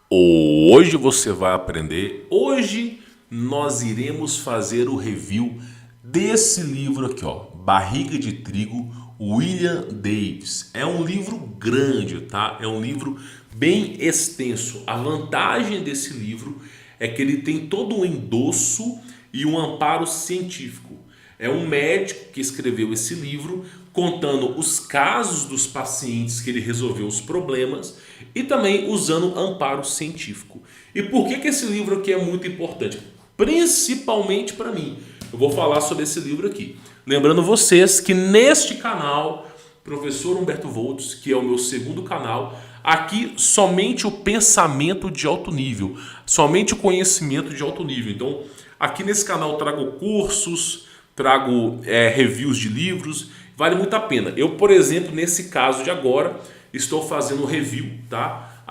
Hoje você vai aprender. Hoje nós iremos fazer o review desse livro aqui, ó, Barriga de Trigo, William Davis. É um livro grande, tá? É um livro bem extenso. A vantagem desse livro é que ele tem todo um endosso e um amparo científico. É um médico que escreveu esse livro contando os casos dos pacientes que ele resolveu os problemas e também usando amparo científico. E por que esse livro aqui é muito importante? Principalmente para mim. Eu vou falar sobre esse livro aqui. Lembrando vocês que neste canal, Professor Humberto Voltos, que é o meu segundo canal, aqui somente o pensamento de alto nível, somente o conhecimento de alto nível. Então, aqui nesse canal eu trago cursos, trago reviews de livros, vale muito a pena. Eu, por exemplo, nesse caso de agora, estou fazendo um review, tá?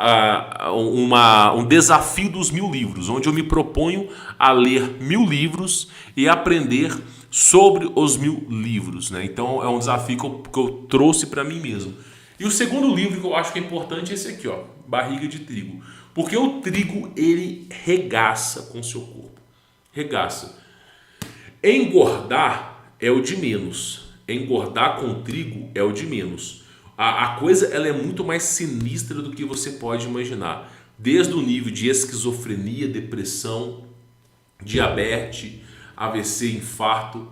Um desafio dos 1000 livros, onde eu me proponho a ler 1000 livros e aprender sobre os 1000 livros, né? Então é um desafio que eu trouxe para mim mesmo. E o segundo livro que eu acho que é importante é esse aqui, ó, Barriga de Trigo, porque o trigo ele regaça com o seu corpo, regaça. Engordar é o de menos. Engordar com trigo é o de menos. A coisa ela é muito mais sinistra do que você pode imaginar. Desde o nível de esquizofrenia, depressão, diabetes, AVC, infarto.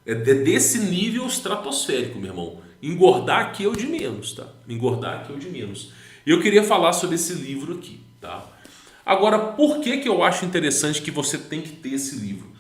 É desse nível estratosférico, meu irmão. Engordar aqui é o de menos, tá? Engordar aqui é o de menos. E eu queria falar sobre esse livro aqui, tá? Agora, por que eu acho interessante que você tem que ter esse livro?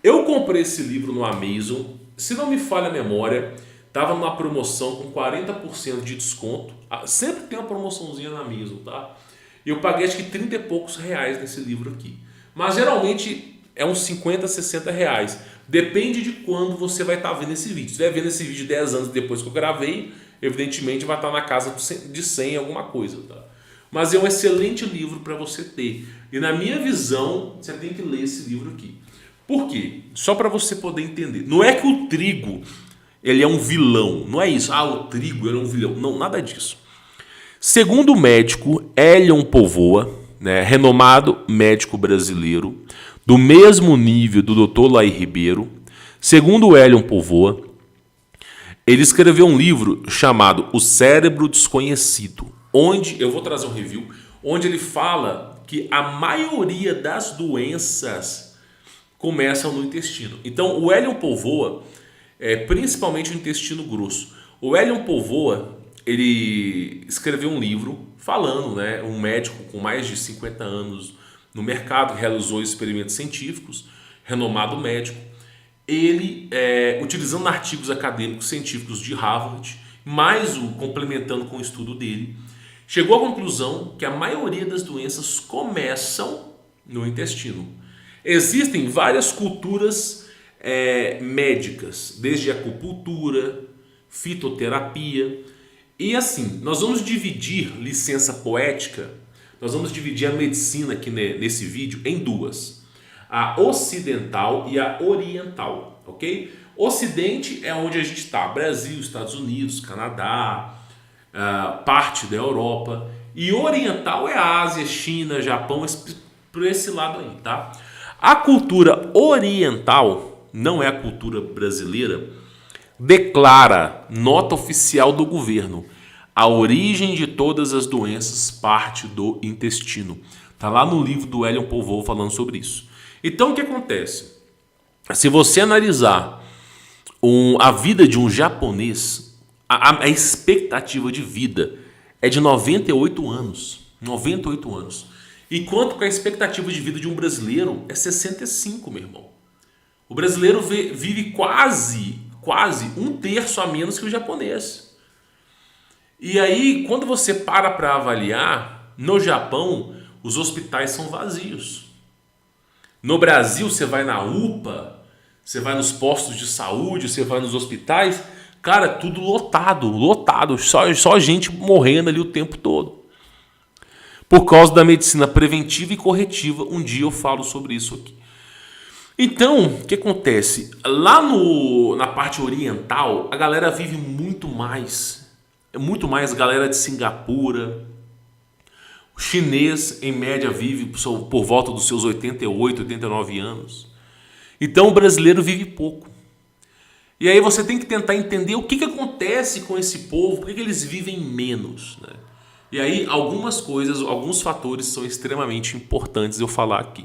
Eu comprei esse livro no Amazon, se não me falha a memória, estava numa promoção com 40% de desconto. Sempre tem uma promoçãozinha na Amazon, tá? E eu paguei acho que 30 e poucos reais nesse livro aqui. Mas geralmente é uns 50, 60 reais. Depende de quando você vai estar vendo esse vídeo. Se estiver vendo esse vídeo 10 anos depois que eu gravei, evidentemente vai estar na casa de 100 alguma coisa, tá? Mas é um excelente livro para você ter. E na minha visão, você tem que ler esse livro aqui. Por quê? Só para você poder entender. Não é que o trigo ele é um vilão. Não é isso. O trigo ele é um vilão. Não, nada disso. Segundo o médico Elion Povoa, né, renomado médico brasileiro, do mesmo nível do Dr. Laí Ribeiro, segundo o Elion Povoa, ele escreveu um livro chamado O Cérebro Desconhecido, onde, eu vou trazer um review, onde ele fala que a maioria das doenças começam no intestino. Então, o Elion Povoa, principalmente o intestino grosso. O Elion Povoa, ele escreveu um livro falando, né, um médico com mais de 50 anos no mercado, realizou experimentos científicos, renomado médico. Ele, utilizando artigos acadêmicos científicos de Harvard, mais o complementando com o estudo dele, chegou à conclusão que a maioria das doenças começam no intestino. Existem várias culturas médicas, desde acupuntura, fitoterapia. E assim, nós vamos dividir licença poética, nós vamos dividir a medicina aqui nesse vídeo em duas. A ocidental e a oriental, ok? Ocidente é onde a gente está, Brasil, Estados Unidos, Canadá, parte da Europa. E oriental é a Ásia, China, Japão, por esse lado aí, tá? A cultura oriental, não é a cultura brasileira, declara, nota oficial do governo, a origem de todas as doenças parte do intestino. Está lá no livro do Elion Povoa falando sobre isso. Então o que acontece? Se você analisar a vida de um japonês, a expectativa de vida é de 98 anos. 98 anos. Enquanto que a expectativa de vida de um brasileiro é 65, meu irmão. O brasileiro vive quase um terço a menos que o japonês. E aí, quando você para avaliar, no Japão, os hospitais são vazios. No Brasil, você vai na UPA, você vai nos postos de saúde, você vai nos hospitais, cara, tudo lotado, só gente morrendo ali o tempo todo. Por causa da medicina preventiva e corretiva, um dia eu falo sobre isso aqui. Então, o que acontece? Lá na parte oriental, a galera vive muito mais. É muito mais galera de Singapura, O chinês, em média, vive por volta dos seus 88, 89 anos. Então o brasileiro vive pouco. E aí você tem que tentar entender o que acontece com esse povo, por que eles vivem menos, né? E aí algumas coisas, alguns fatores são extremamente importantes eu falar aqui.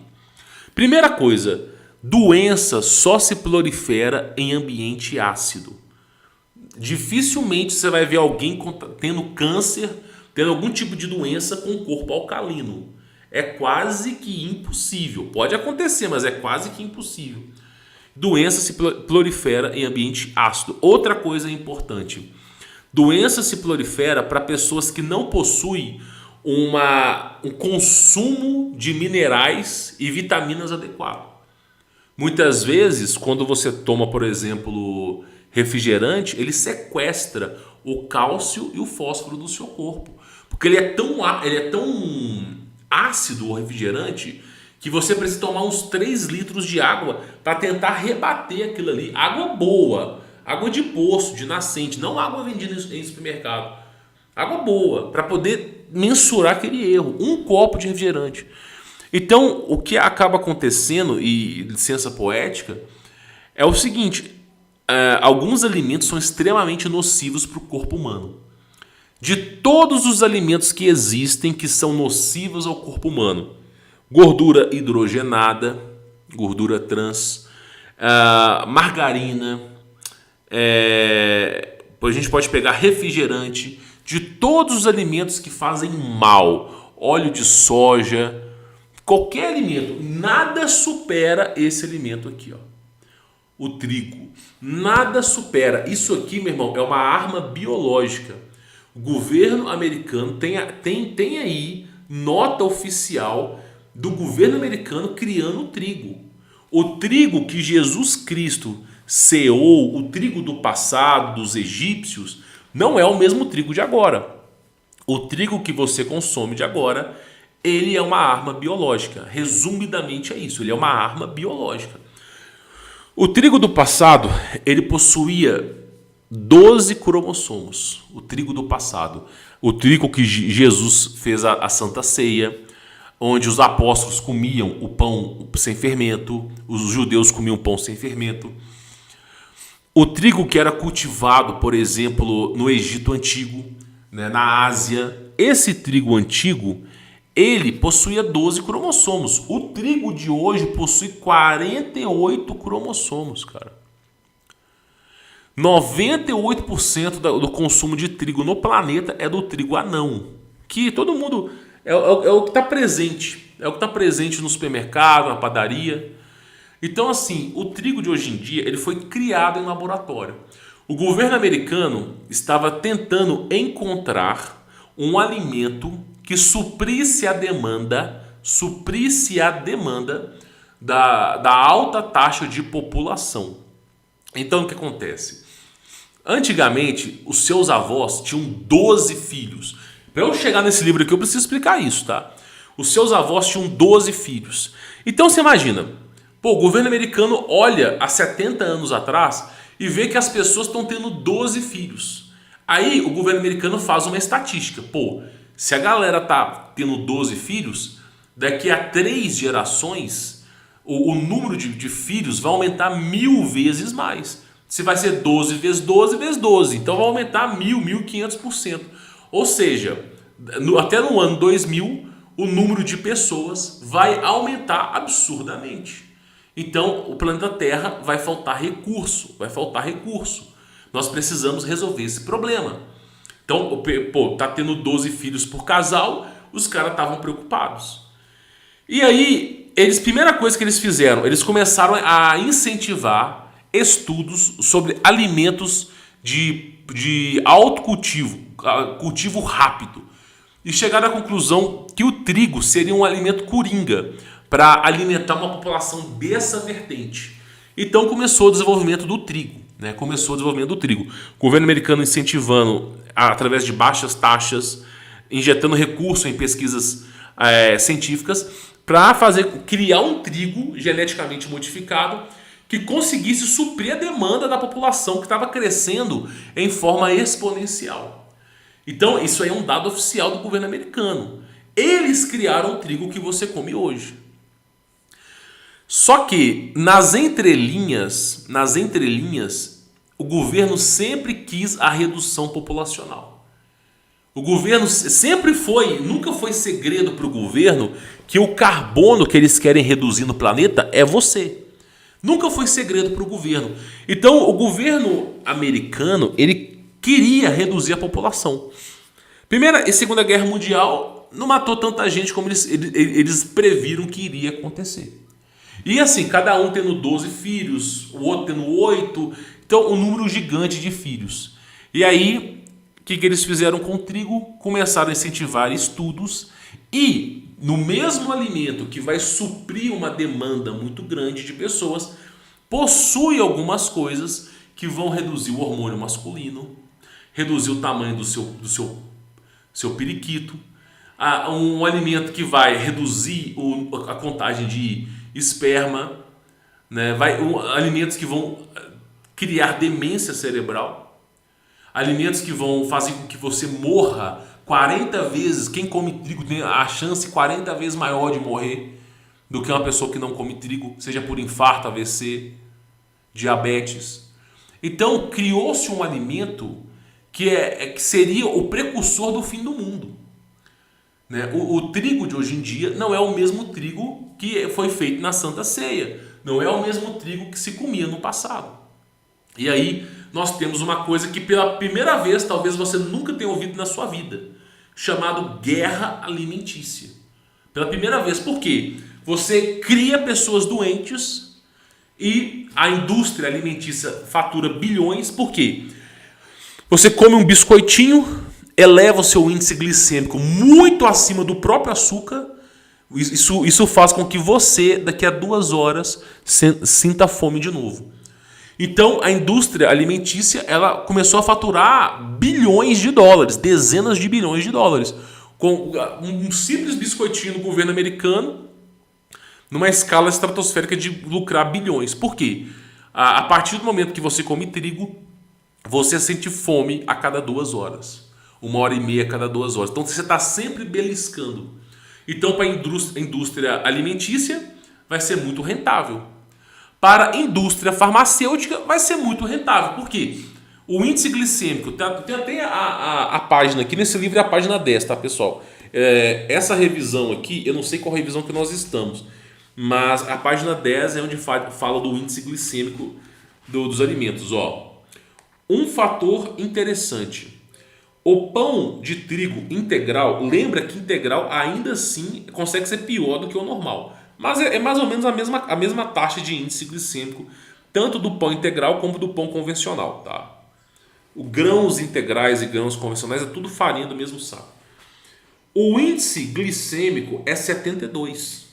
Primeira coisa, doença só se prolifera em ambiente ácido. Dificilmente você vai ver alguém tendo câncer, tendo algum tipo de doença com o corpo alcalino. É quase que impossível. Pode acontecer, mas é quase que impossível. Doença se prolifera em ambiente ácido. Outra coisa importante. Doença se prolifera para pessoas que não possuem um consumo de minerais e vitaminas adequado. Muitas vezes, quando você toma, por exemplo, refrigerante, ele sequestra o cálcio e o fósforo do seu corpo. Porque ele é tão ácido, o refrigerante, que você precisa tomar uns 3 litros de água para tentar rebater aquilo ali. Água boa, água de poço, de nascente, não água vendida em supermercado. Água boa, para poder mensurar aquele erro. Um copo de refrigerante. Então, o que acaba acontecendo, e licença poética, é o seguinte: alguns alimentos são extremamente nocivos para o corpo humano. De todos os alimentos que existem que são nocivos ao corpo humano, gordura hidrogenada, gordura trans, margarina, a gente pode pegar refrigerante, de todos os alimentos que fazem mal, óleo de soja, qualquer alimento, nada supera esse alimento aqui, ó. O trigo. Nada supera. Isso aqui, meu irmão, é uma arma biológica. O governo americano tem aí nota oficial do governo americano criando o trigo. O trigo que Jesus Cristo ceou, o trigo do passado, dos egípcios, não é o mesmo trigo de agora. O trigo que você consome de agora, ele é uma arma biológica. Resumidamente é isso, ele é uma arma biológica. O trigo do passado, ele possuía 12 cromossomos. O trigo do passado. O trigo que Jesus fez a Santa Ceia, onde os apóstolos comiam o pão sem fermento, os judeus comiam pão sem fermento. O trigo que era cultivado, por exemplo, no Egito Antigo, né, na Ásia, esse trigo antigo, ele possuía 12 cromossomos. O trigo de hoje possui 48 cromossomos, cara. 98% do consumo de trigo no planeta é do trigo anão, que todo mundo é o que está presente, é o que está presente no supermercado, na padaria. Então, assim, o trigo de hoje em dia ele foi criado em laboratório. O governo americano estava tentando encontrar um alimento que suprisse a demanda da alta taxa de população. Então, o que acontece? Antigamente, os seus avós tinham 12 filhos. Para eu chegar nesse livro aqui, eu preciso explicar isso, tá? Os seus avós tinham 12 filhos. Então, você imagina, o governo americano olha há 70 anos atrás e vê que as pessoas estão tendo 12 filhos. Aí, o governo americano faz uma estatística. Se a galera tá tendo 12 filhos, daqui a 3 gerações, o número de filhos vai aumentar 1000 vezes mais. Se vai ser 12 vezes 12 vezes 12. Então vai aumentar 1.500%. Ou seja, até no ano 2000, o número de pessoas vai aumentar absurdamente. Então o planeta Terra vai faltar recurso. Nós precisamos resolver esse problema. Então, tá tendo 12 filhos por casal, os caras estavam preocupados. E aí, primeira coisa que eles fizeram, eles começaram a incentivar estudos sobre alimentos de alto cultivo, cultivo rápido. E chegaram à conclusão que o trigo seria um alimento coringa para alimentar uma população dessa vertente. Então começou o desenvolvimento do trigo. O governo americano incentivando através de baixas taxas, injetando recurso em pesquisas científicas para criar um trigo geneticamente modificado que conseguisse suprir a demanda da população que estava crescendo em forma exponencial. Então, isso aí é um dado oficial do governo americano. Eles criaram o trigo que você come hoje. Só que nas entrelinhas, o governo sempre quis a redução populacional. O governo sempre nunca foi segredo para o governo que o carbono que eles querem reduzir no planeta é você. Nunca foi segredo para o governo. Então o governo americano, ele queria reduzir a população. Primeira e Segunda Guerra Mundial não matou tanta gente como eles previram que iria acontecer. E assim, cada um tendo 12 filhos, o outro tendo 8, então um número gigante de filhos. E aí, o que eles fizeram com o trigo? Começaram a incentivar estudos e no mesmo alimento que vai suprir uma demanda muito grande de pessoas, possui algumas coisas que vão reduzir o hormônio masculino, reduzir o tamanho do seu periquito, um alimento que vai reduzir a contagem de esperma, né? Alimentos que vão criar demência cerebral, alimentos que vão fazer com que você morra 40 vezes. Quem come trigo tem a chance 40 vezes maior de morrer do que uma pessoa que não come trigo, seja por infarto, AVC, diabetes. Então criou-se um alimento que seria o precursor do fim do mundo. Né? O trigo de hoje em dia não é o mesmo trigo que foi feito na Santa Ceia. Não é o mesmo trigo que se comia no passado. E aí nós temos uma coisa que pela primeira vez talvez você nunca tenha ouvido na sua vida, chamado guerra alimentícia. Pela primeira vez. Por quê? Você cria pessoas doentes e a indústria alimentícia fatura bilhões. Por quê? Você come um biscoitinho, eleva o seu índice glicêmico muito acima do próprio açúcar. Isso faz com que você, daqui a 2 horas, sinta fome de novo. Então, a indústria alimentícia ela começou a faturar bilhões de dólares, dezenas de bilhões de dólares, com um simples biscoitinho do governo americano, numa escala estratosférica de lucrar bilhões. Por quê? A partir do momento que você come trigo, você sente fome a cada 2 horas. 1h30 a cada 2 horas. Então você está sempre beliscando. Então para a indústria alimentícia vai ser muito rentável. Para a indústria farmacêutica vai ser muito rentável. Por quê? O índice glicêmico, tem até a página aqui, nesse livro é a página 10, tá pessoal? Essa revisão aqui, eu não sei qual revisão que nós estamos, mas a página 10 é onde fala do índice glicêmico dos alimentos. Ó. Um fator interessante. O pão de trigo integral, lembra que integral ainda assim consegue ser pior do que o normal. Mas é mais ou menos a mesma taxa de índice glicêmico, tanto do pão integral como do pão convencional. Tá? Grãos integrais e grãos convencionais é tudo farinha do mesmo saco. O índice glicêmico é 72.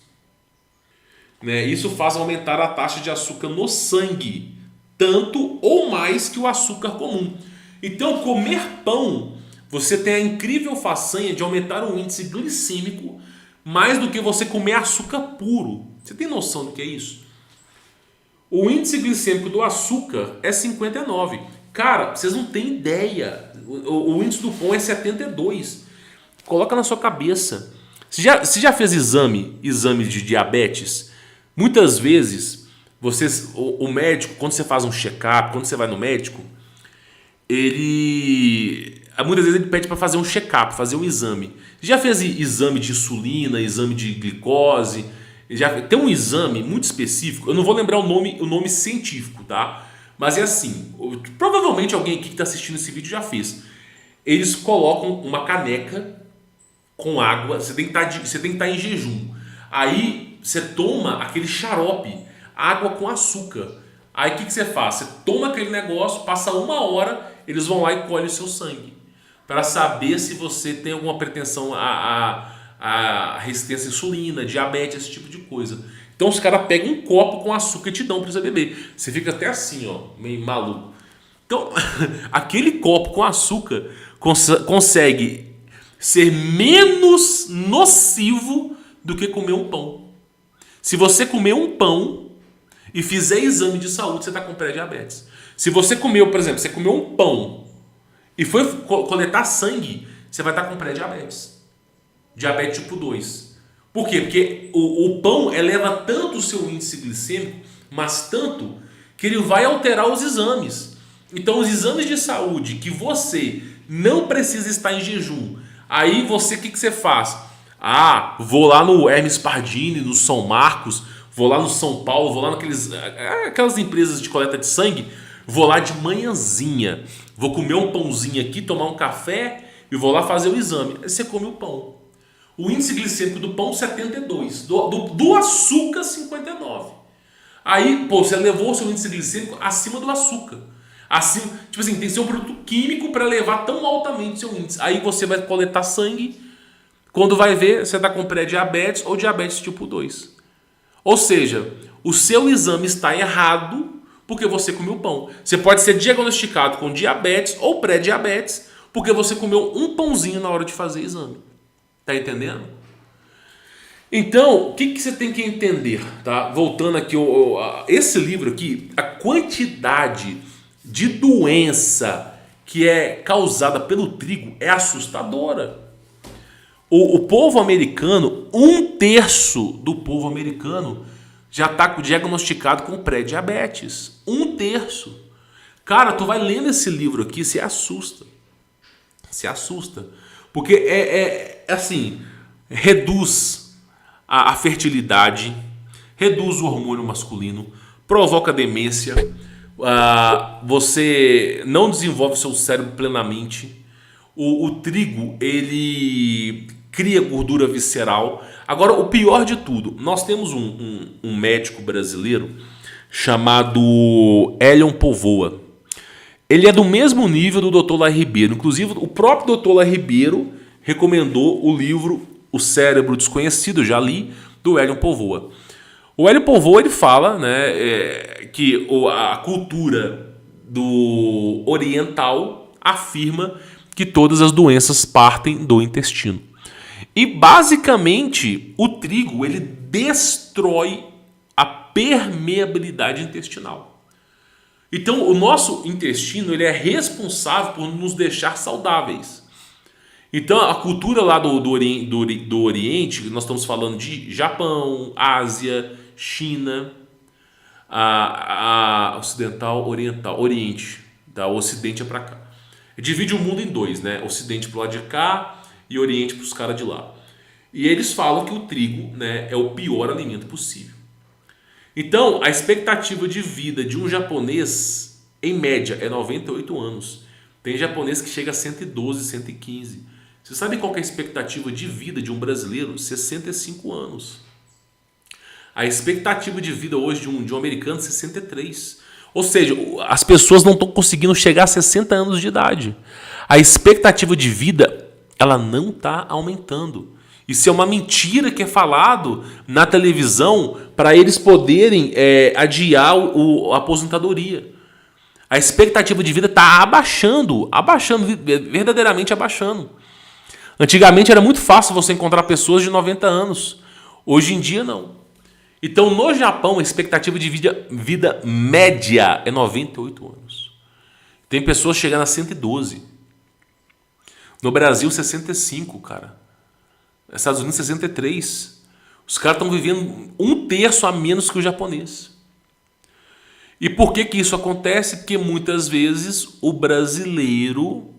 Né? Isso faz aumentar a taxa de açúcar no sangue, tanto ou mais que o açúcar comum. Então, comer pão, você tem a incrível façanha de aumentar o índice glicêmico mais do que você comer açúcar puro. Você tem noção do que é isso? O índice glicêmico do açúcar é 59. Cara, vocês não têm ideia. O índice do pão é 72. Coloca na sua cabeça. Você já fez exame de diabetes? Muitas vezes, o médico, quando você faz um check-up, quando você vai no médico, muitas vezes ele pede para fazer um check-up, fazer um exame. Já fez exame de insulina, exame de glicose? Tem um exame muito específico, eu não vou lembrar o nome científico, tá? Mas é assim, provavelmente alguém aqui que está assistindo esse vídeo já fez. Eles colocam uma caneca com água, você tem que estar em jejum. Aí você toma aquele xarope, água com açúcar. Aí o que você faz? Você toma aquele negócio, passa 1 hora, eles vão lá e colhem o seu sangue. Para saber se você tem alguma pretensão a resistência à insulina, diabetes, esse tipo de coisa. Então os caras pegam um copo com açúcar e te dão para você beber. Você fica até assim, ó, meio maluco. Então, aquele copo com açúcar consegue ser menos nocivo do que comer um pão. Se você comer um pão e fizer exame de saúde, você está com pré-diabetes. Se você comeu, por exemplo, você comeu um pão e foi coletar sangue, você vai estar com pré-diabetes. diabetes tipo 2. Por quê? Porque o pão eleva tanto o seu índice glicêmico, mas tanto, que ele vai alterar os exames. Então os exames de saúde que você não precisa estar em jejum, aí você, o que você faz? Ah, vou lá no Hermes Pardini, no São Marcos, vou lá no São Paulo, vou lá aquelas empresas de coleta de sangue, vou lá de manhãzinha, vou comer um pãozinho aqui, tomar um café e vou lá fazer o exame. Aí você come o pão. O índice glicêmico do pão 72, do açúcar 59. Aí, pô, você levou o seu índice glicêmico acima do açúcar. Acima, tipo assim, tem que ser um produto químico para levar tão altamente o seu índice. Aí você vai coletar sangue, quando vai ver, você está com pré-diabetes ou diabetes tipo 2. Ou seja, o seu exame está errado porque você comeu pão. Você pode ser diagnosticado com diabetes ou pré-diabetes porque você comeu um pãozinho na hora de fazer exame. Tá entendendo? Então, o que você tem que entender? Tá? Voltando aqui, esse livro aqui, a quantidade de doença que é causada pelo trigo é assustadora. O povo americano, 1/3 do povo americano já está diagnosticado com pré-diabetes. 1/3. Cara, tu vai lendo esse livro aqui, se assusta. Se assusta. Porque assim, reduz a fertilidade, reduz o hormônio masculino, provoca demência, você não desenvolve seu cérebro plenamente. O trigo, ele cria gordura visceral. Agora, o pior de tudo, nós temos um médico brasileiro chamado Elion Povoa. Ele é do mesmo nível do Dr. Lai Ribeiro. Inclusive, o próprio Dr. Lai Ribeiro recomendou o livro O Cérebro Desconhecido, eu já li, do Elion Povoa. O Elion Povoa, ele fala, né, que a cultura do oriental afirma que todas as doenças partem do intestino. E basicamente o trigo, ele destrói a permeabilidade intestinal. Então o nosso intestino, ele é responsável por nos deixar saudáveis. Então a cultura lá do Oriente, nós estamos falando de Japão, Ásia, China, a ocidental, oriental, Oriente, tá? O Ocidente é para cá. Divide o mundo em dois, né? Ocidente pro lado de cá e Oriente pros caras de lá. E eles falam que o trigo, né, é o pior alimento possível. Então, a expectativa de vida de um japonês, em média, é 98 anos. Tem japonês que chega a 112, 115. Você sabe qual que é a expectativa de vida de um brasileiro? 65 anos. A expectativa de vida hoje de um americano, 63. Ou seja, as pessoas não estão conseguindo chegar a 60 anos de idade. A expectativa de vida, ela não está aumentando. Isso é uma mentira que é falado na televisão para eles poderem adiar a aposentadoria. A expectativa de vida está abaixando, verdadeiramente abaixando. Antigamente era muito fácil você encontrar pessoas de 90 anos. Hoje em dia não. Então no Japão a expectativa de vida média é 98 anos. Tem pessoas chegando a 112. No Brasil 65, cara. Nos Estados Unidos 63. Os caras estão vivendo 1/3 a menos que o japonês. E por que isso acontece? Porque muitas vezes o brasileiro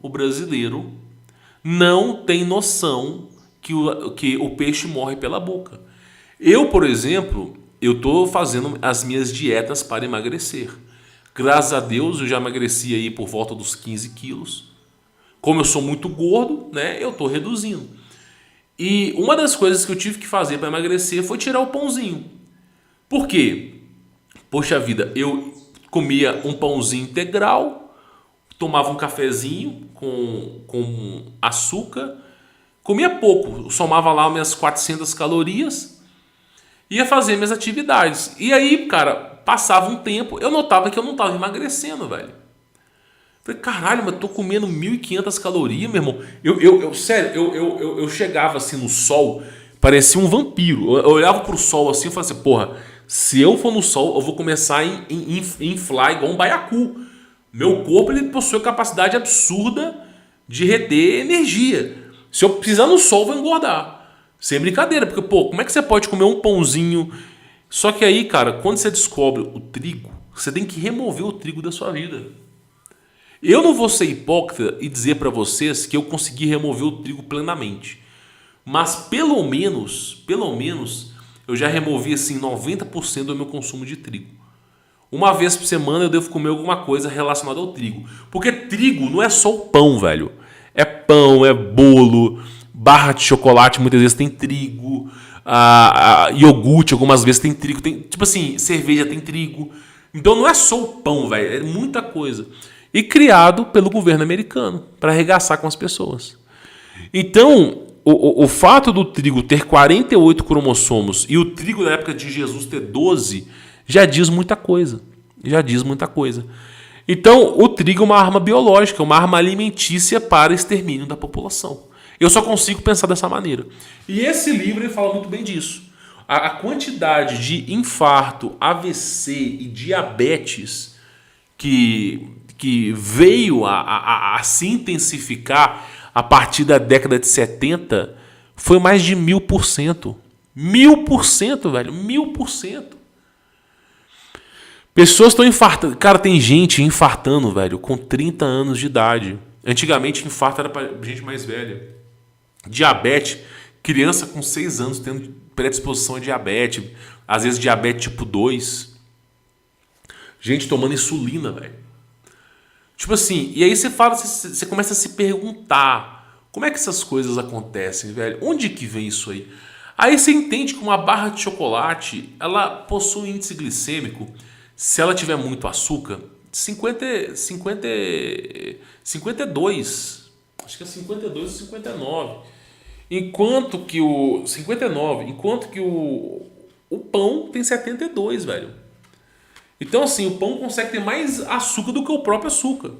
não tem noção que o peixe morre pela boca. Eu, por exemplo, eu estou fazendo as minhas dietas para emagrecer. Graças a Deus eu já emagreci aí por volta dos 15 quilos. Como eu sou muito gordo, né, eu estou reduzindo. E uma das coisas que eu tive que fazer para emagrecer foi tirar o pãozinho. Por quê? Poxa vida, eu comia um pãozinho integral, tomava um cafezinho com açúcar, comia pouco, somava lá minhas 400 calorias, ia fazer minhas atividades. E aí, cara, passava um tempo, eu notava que eu não estava emagrecendo, velho. Falei, caralho, mas tô comendo 1.500 calorias, meu irmão. Sério, eu chegava assim no sol, parecia um vampiro. Eu olhava pro sol assim e falava assim, porra, se eu for no sol, eu vou começar a inflar igual um baiacu. Meu corpo, ele possui a capacidade absurda de reter energia. Se eu pisar no sol, eu vou engordar. Sem brincadeira, porque, pô, como é que você pode comer um pãozinho? Só que aí, cara, quando você descobre o trigo, você tem que remover o trigo da sua vida. Eu não vou ser hipócrita e dizer para vocês que eu consegui remover o trigo plenamente. Mas pelo menos, eu já removi assim 90% do meu consumo de trigo. Uma vez por semana eu devo comer alguma coisa relacionada ao trigo. Porque trigo não é só o pão, velho. É pão, é bolo, barra de chocolate muitas vezes tem trigo, iogurte algumas vezes tem trigo, tem, tipo assim, cerveja tem trigo. Então não é só o pão, velho, é muita coisa. E criado pelo governo americano para arregaçar com as pessoas. Então, o fato do trigo ter 48 cromossomos e o trigo na época de Jesus ter 12 já diz muita coisa. Já diz muita coisa. Então, o trigo é uma arma biológica, uma arma alimentícia para extermínio da população. Eu só consigo pensar dessa maneira. E esse livro ele fala muito bem disso. A quantidade de infarto, AVC e diabetes que veio a se intensificar a partir da década de 70 foi mais de 1000%. 1000%, velho. 1000%. Pessoas estão infartando. Cara, tem gente infartando, velho, com 30 anos de idade. Antigamente, infarto era para gente mais velha. Diabetes, criança com 6 anos tendo predisposição a diabetes. Às vezes diabetes tipo 2. Gente tomando insulina, velho. Tipo assim, e aí você começa a se perguntar como é que essas coisas acontecem, velho? Onde que vem isso aí? Aí você entende que uma barra de chocolate, ela possui índice glicêmico, se ela tiver muito açúcar, 52, acho que é 52 ou 59. Enquanto que o 59, enquanto que o pão tem 72, velho. Então assim, o pão consegue ter mais açúcar do que o próprio açúcar.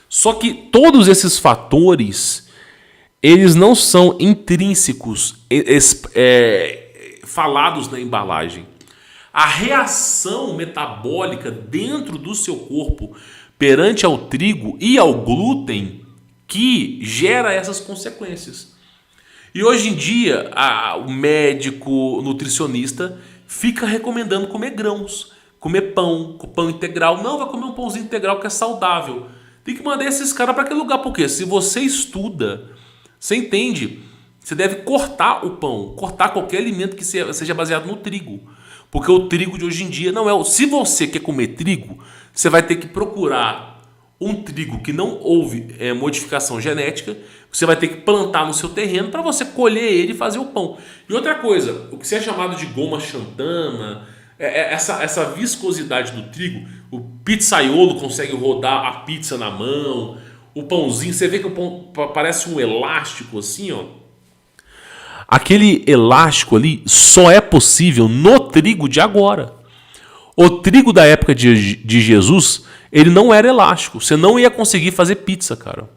Só que todos esses fatores, eles não são intrínsecos, falados na embalagem. A reação metabólica dentro do seu corpo perante ao trigo e ao glúten que gera essas consequências. E hoje em dia, o médico, o nutricionista fica recomendando comer grãos, comer pão integral. Não, vai comer um pãozinho integral que é saudável. Tem que mandar esses caras para aquele lugar, porque se você estuda, você entende, você deve cortar o pão, cortar qualquer alimento que seja baseado no trigo. Porque o trigo de hoje em dia não é... Se você quer comer trigo, você vai ter que procurar um trigo que não houve modificação genética. Você vai ter que plantar no seu terreno para você colher ele e fazer o pão. E outra coisa, o que é chamado de goma xantana, essa viscosidade do trigo, o pizzaiolo consegue rodar a pizza na mão, o pãozinho, você vê que o pão parece um elástico assim, ó. Aquele elástico ali só é possível no trigo de agora. O trigo da época de Jesus, ele não era elástico. Você não ia conseguir fazer pizza, cara.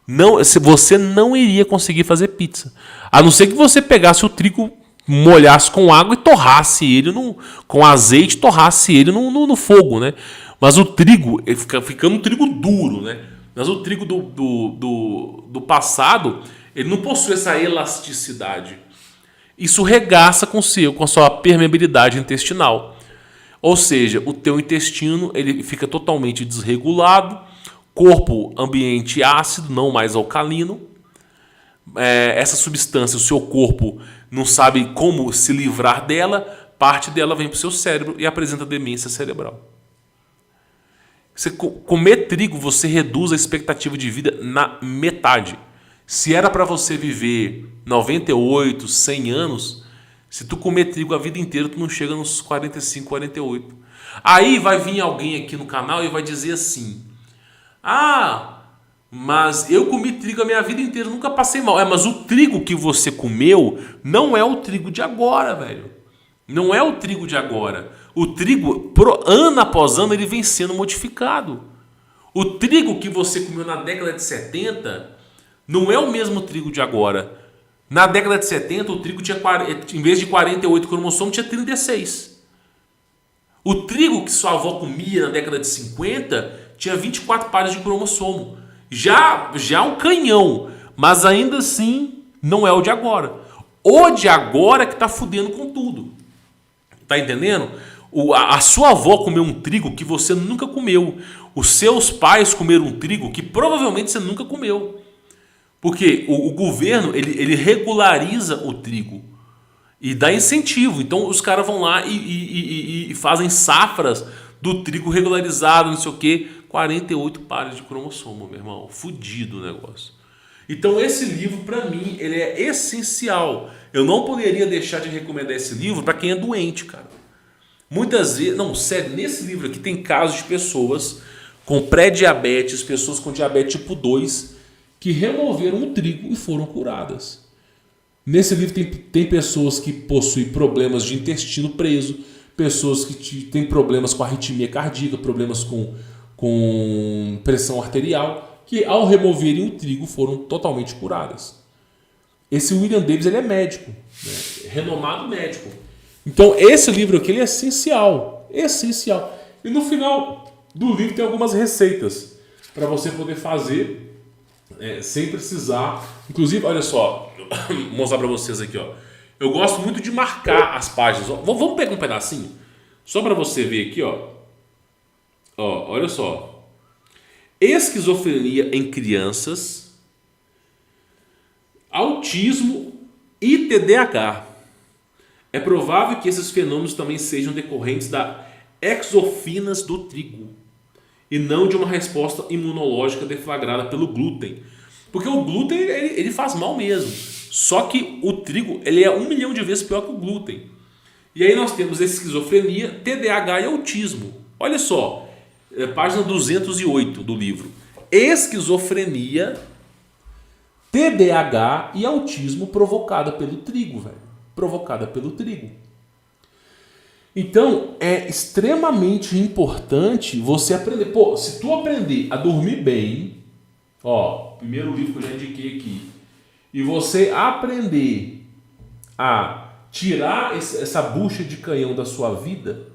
Não, você não iria conseguir fazer pizza. A não ser que você pegasse o trigo, molhasse com água e torrasse ele com azeite, torrasse ele no fogo, né? Mas o trigo, ele fica um trigo duro, né? Mas o trigo do passado, ele não possui essa elasticidade. Isso regaça com a sua permeabilidade intestinal. Ou seja, o teu intestino ele fica totalmente desregulado, corpo, ambiente ácido, não mais alcalino. Essa substância, o seu corpo não sabe como se livrar dela, parte dela vem para o seu cérebro e apresenta demência cerebral. Você comer trigo, você reduz a expectativa de vida na metade. Se era para você viver 98, 100 anos, se tu comer trigo a vida inteira, tu não chega nos 45, 48. Aí vai vir alguém aqui no canal e vai dizer assim: mas eu comi trigo a minha vida inteira, nunca passei mal. Mas o trigo que você comeu não é o trigo de agora, velho. Não é o trigo de agora. O trigo, ano após ano, ele vem sendo modificado. O trigo que você comeu na década de 70 não é o mesmo trigo de agora. Na década de 70, o trigo tinha, em vez de 48 cromossomos, tinha 36. O trigo que sua avó comia na década de 50 tinha 24 pares de cromossomo. Já um canhão, mas ainda assim não é o de agora. O de agora que tá fudendo com tudo. Tá entendendo? A sua avó comeu um trigo que você nunca comeu. Os seus pais comeram um trigo que provavelmente você nunca comeu. Porque o governo, ele regulariza o trigo e dá incentivo. Então os caras vão lá e fazem safras do trigo regularizado, não sei o quê. 48 pares de cromossomo, meu irmão. Fudido o negócio. Então esse livro, para mim, ele é essencial. Eu não poderia deixar de recomendar esse livro para quem é doente, cara. Muitas vezes, não, sério, nesse livro aqui tem casos de pessoas com pré-diabetes, pessoas com diabetes tipo 2, que removeram o trigo e foram curadas. Nesse livro tem pessoas que possuem problemas de intestino preso, pessoas que têm problemas com arritmia cardíaca, problemas com pressão arterial, que ao removerem o trigo foram totalmente curadas. Esse William Davis, ele é médico, né? Renomado médico. Então esse livro aqui ele é essencial, essencial. E no final do livro tem algumas receitas para você poder fazer sem precisar. Inclusive, olha só, vou mostrar para vocês aqui, ó. Eu gosto muito de marcar as páginas. Vamos pegar um pedacinho só para você ver aqui, ó. Ó, olha só. Esquizofrenia em crianças, autismo e TDAH. É provável que esses fenômenos também sejam decorrentes da exofinas do trigo e não de uma resposta imunológica deflagrada pelo glúten. Porque o glúten ele faz mal mesmo. Só que o trigo ele é 1 milhão de vezes pior que o glúten. E aí nós temos esquizofrenia, TDAH e autismo. Olha só, página 208 do livro. Esquizofrenia, TDAH e autismo provocada pelo trigo, velho. Provocada pelo trigo. Então, é extremamente importante você aprender. Pô, se tu aprender a dormir bem, ó, primeiro livro que eu já indiquei aqui, e você aprender a tirar essa bucha de canhão da sua vida,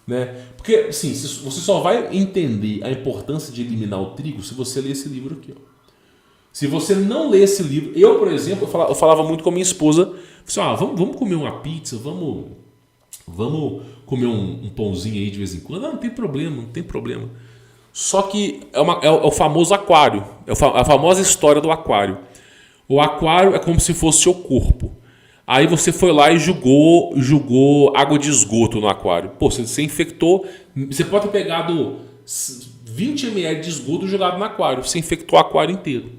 né? Porque, assim, você só vai entender a importância de eliminar o trigo se você ler esse livro aqui, ó. Se você não ler esse livro, eu, por exemplo, eu falava muito com a minha esposa, assim, vamos comer uma pizza, vamos comer um pãozinho aí de vez em quando. Não tem problema, não tem problema. Só que é o famoso aquário, a famosa história do aquário. O aquário é como se fosse seu corpo. Aí você foi lá e jogou água de esgoto no aquário. Pô, você infectou, você pode ter pegado 20 ml de esgoto e jogado no aquário, você infectou o aquário inteiro.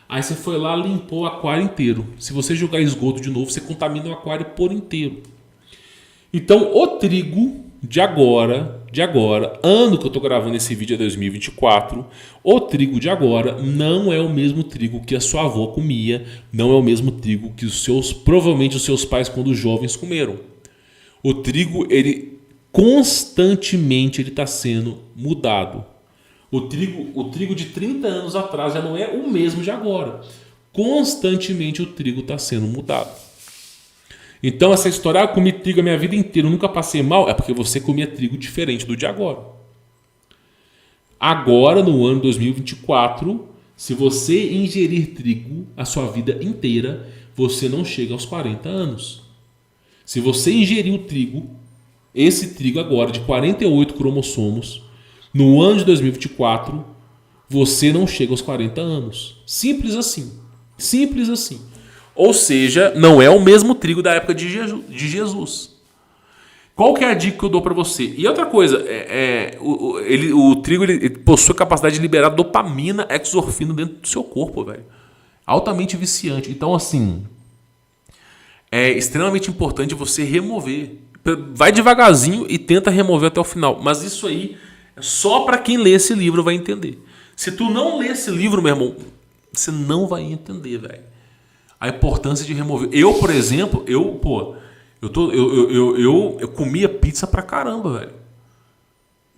Aí você foi lá, limpou o aquário inteiro. Se você jogar esgoto de novo, você contamina o aquário por inteiro. Então, o trigo de agora, ano que eu estou gravando esse vídeo é 2024, o trigo de agora não é o mesmo trigo que a sua avó comia, não é o mesmo trigo que provavelmente os seus pais quando jovens comeram. O trigo, ele constantemente está sendo mudado. O trigo de 30 anos atrás já não é o mesmo de agora. Constantemente o trigo está sendo mudado. Então essa história, eu comi trigo a minha vida inteira, eu nunca passei mal, é porque você comia trigo diferente do de agora. Agora, no ano 2024, se você ingerir trigo a sua vida inteira, você não chega aos 40 anos. Se você ingerir o trigo, esse trigo agora de 48 cromossomos, no ano de 2024, você não chega aos 40 anos. Simples assim. Simples assim. Ou seja, não é o mesmo trigo da época de Jesus. Qual que é a dica que eu dou para você? E outra coisa, o trigo ele possui a capacidade de liberar dopamina, exorfina dentro do seu corpo, velho. Altamente viciante. Então, assim, é extremamente importante você remover. Vai devagarzinho e tenta remover até o final. Mas isso aí só para quem lê esse livro vai entender. Se tu não lê esse livro, meu irmão, você não vai entender, velho. A importância de remover. Eu, por exemplo, eu comia pizza pra caramba, velho.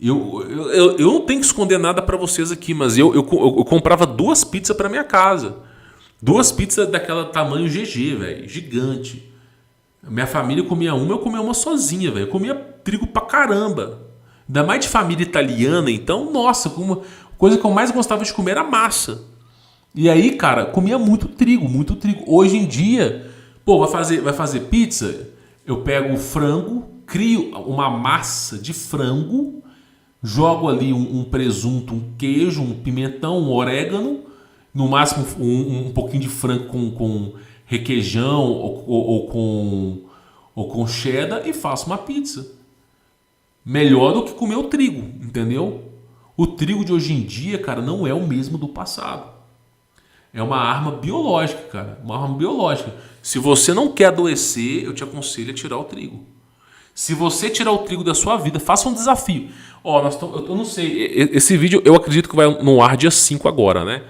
Eu não tenho que esconder nada pra vocês aqui, mas eu comprava 2 pizzas pra minha casa. 2 pizzas daquela tamanho GG, velho, gigante. Minha família comia uma, eu comia uma sozinha, velho. Eu comia trigo pra caramba. Ainda mais de família italiana, então, nossa, a coisa que eu mais gostava de comer era massa. E aí, cara, comia muito trigo, muito trigo. Hoje em dia, Pô, vai fazer pizza? Eu pego o frango, crio uma massa de frango, jogo ali um presunto, um queijo, um pimentão, um orégano, no máximo um pouquinho de frango com requeijão ou com cheddar e faço uma pizza. Melhor do que comer o trigo, entendeu? O trigo de hoje em dia, cara, não é o mesmo do passado. É uma arma biológica, cara. Uma arma biológica. Se você não quer adoecer, eu te aconselho a tirar o trigo. Se você tirar o trigo da sua vida, faça um desafio. Ó, eu não sei, esse vídeo eu acredito que vai no ar dia 5 agora, né?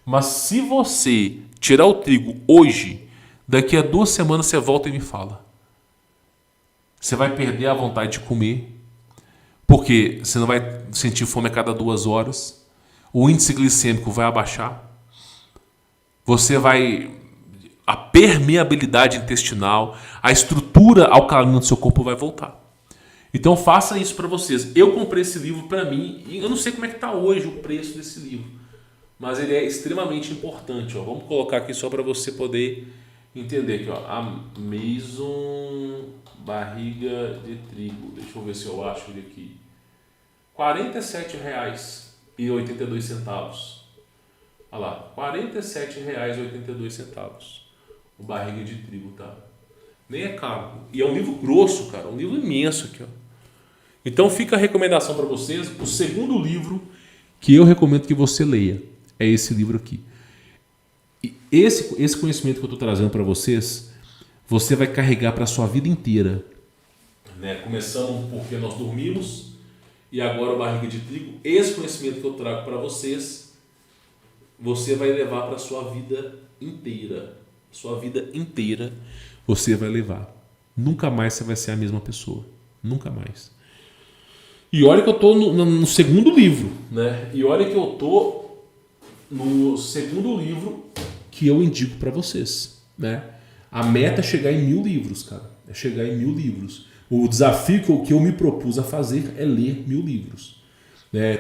Mas se você tirar o trigo hoje, daqui a 2 semanas você volta e me fala. Você vai perder a vontade de comer, porque você não vai sentir fome a cada 2 horas. O índice glicêmico vai abaixar. A permeabilidade intestinal, a estrutura alcalina do seu corpo vai voltar. Então faça isso para vocês. Eu comprei esse livro para mim e eu não sei como é que está hoje o preço desse livro, mas ele é extremamente importante. Ó. Vamos colocar aqui só para você poder entender aqui, ó. A Maison barriga de trigo. Deixa eu ver se eu acho ele aqui. R$ 47,82. Olha lá, R$ 47,82. O barriga de trigo, tá? Nem é caro. E é um livro grosso, cara. Um livro imenso aqui, ó. Então fica a recomendação para vocês. O segundo livro que eu recomendo que você leia é esse livro aqui. E esse conhecimento que eu estou trazendo para vocês, você vai carregar para a sua vida inteira. Né? Começando porque nós dormimos e agora o barriga de trigo. Esse conhecimento que eu trago para vocês, você vai levar para a sua vida inteira. Sua vida inteira você vai levar. Nunca mais você vai ser a mesma pessoa. Nunca mais. E olha que eu estou no segundo livro, né? E olha que eu estou no segundo livro que eu indico para vocês, né? A meta é chegar em 1000 livros, cara. É chegar em 1000 livros. O desafio que eu me propus a fazer é ler 1000 livros.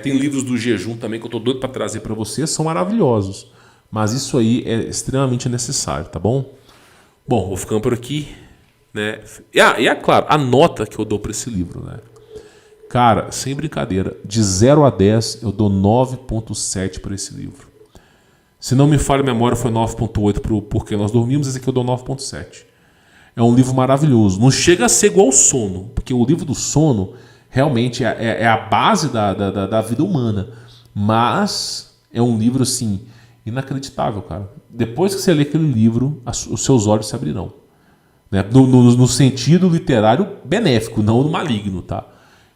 Tem livros do jejum também que eu estou doido para trazer para vocês, são maravilhosos. Mas isso aí é extremamente necessário, tá bom? Bom, vou ficando por aqui, né? E é claro, a nota que eu dou para esse livro, né? Cara, sem brincadeira, de 0 a 10 eu dou 9,7 para esse livro. Se não me falha a memória, foi 9,8 para o Porque Nós Dormimos, esse aqui eu dou 9,7. É um livro maravilhoso. Não chega a ser igual ao sono, porque o livro do sono realmente é a base da vida humana. Mas é um livro, assim, inacreditável, cara. Depois que você lê aquele livro, os seus olhos se abrirão. Né? No sentido literário benéfico, não no maligno, tá?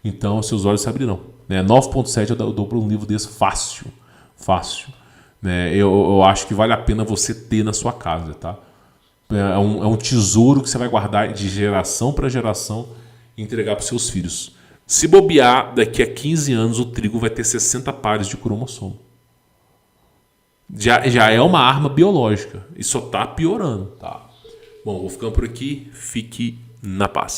Então, seus olhos se abrirão. Né? 9,7 eu dou para um livro desse fácil. Fácil. Né? Eu acho que vale a pena você ter na sua casa, tá? É um tesouro que você vai guardar de geração para geração e entregar para os seus filhos. Se bobear, daqui a 15 anos o trigo vai ter 60 pares de cromossomo. Já é uma arma biológica e só está piorando. Tá? Bom, vou ficando por aqui. Fique na paz.